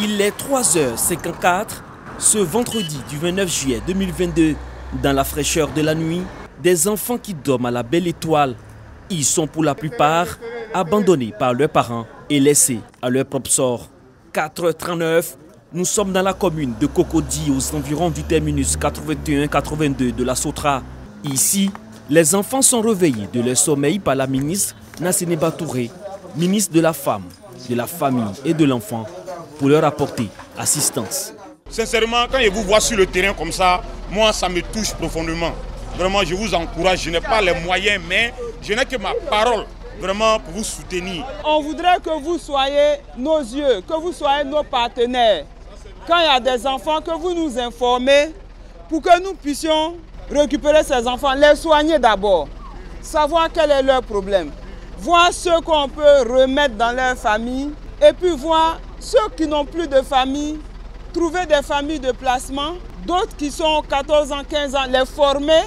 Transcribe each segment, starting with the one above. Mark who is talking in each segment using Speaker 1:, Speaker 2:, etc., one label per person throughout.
Speaker 1: Il est 3h54 ce vendredi du 29 juillet 2022. Dans la fraîcheur de la nuit, des enfants qui dorment à la belle étoile. Ils sont pour la plupart abandonnés par leurs parents et laissés à leur propre sort. 4h39, nous sommes dans la commune de Cocody, aux environs du terminus 81-82 de la Sotra. Ici, les enfants sont réveillés de leur sommeil par la ministre Nassénéba Touré, ministre de la Femme, de la Famille et de l'Enfant, pour leur apporter assistance.
Speaker 2: Sincèrement, quand je vous vois sur le terrain comme ça, moi ça me touche profondément. Vraiment, je vous encourage, je n'ai pas les moyens, mais je n'ai que ma parole vraiment pour vous soutenir.
Speaker 3: On voudrait que vous soyez nos yeux, que vous soyez nos partenaires. Quand il y a des enfants, que vous nous informez pour que nous puissions récupérer ces enfants, les soigner d'abord, savoir quel est leur problème, voir ceux qu'on peut remettre dans leur famille et puis voir ceux qui n'ont plus de famille, trouver des familles de placement, d'autres qui sont 14 ans, 15 ans, les former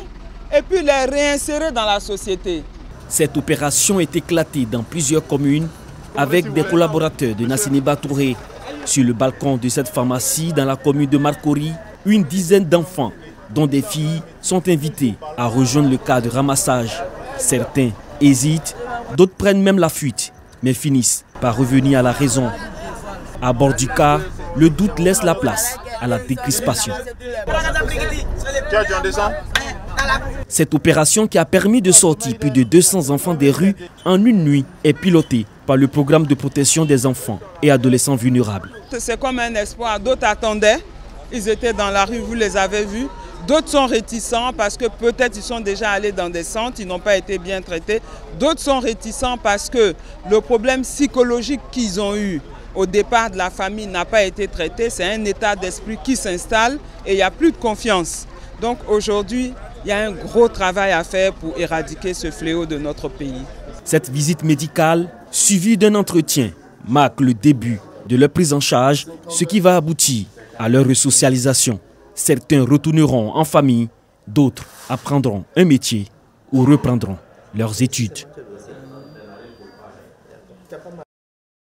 Speaker 3: et puis les réinsérer dans la société.
Speaker 1: Cette opération est éclatée dans plusieurs communes avec des collaborateurs de Nassénéba Touré. Sur le balcon de cette pharmacie dans la commune de Marcory, une dizaine d'enfants, dont des filles, sont invités à rejoindre le cas de ramassage. Certains hésitent, d'autres prennent même la fuite, mais finissent par revenir à la raison. À bord du car, le doute laisse la place à la décrispation. Cette opération qui a permis de sortir plus de 200 enfants des rues en une nuit est pilotée par le programme de protection des enfants et adolescents vulnérables.
Speaker 3: C'est comme un espoir. D'autres attendaient, ils étaient dans la rue, vous les avez vus. D'autres sont réticents parce que peut-être ils sont déjà allés dans des centres, ils n'ont pas été bien traités. D'autres sont réticents parce que le problème psychologique qu'ils ont eu au départ de la famille n'a pas été traité. C'est un état d'esprit qui s'installe et il n'y a plus de confiance. Donc aujourd'hui, il y a un gros travail à faire pour éradiquer ce fléau de notre pays.
Speaker 1: Cette visite médicale, suivie d'un entretien, marque le début de leur prise en charge, ce qui va aboutir à leur resocialisation. Certains retourneront en famille, d'autres apprendront un métier ou reprendront leurs études.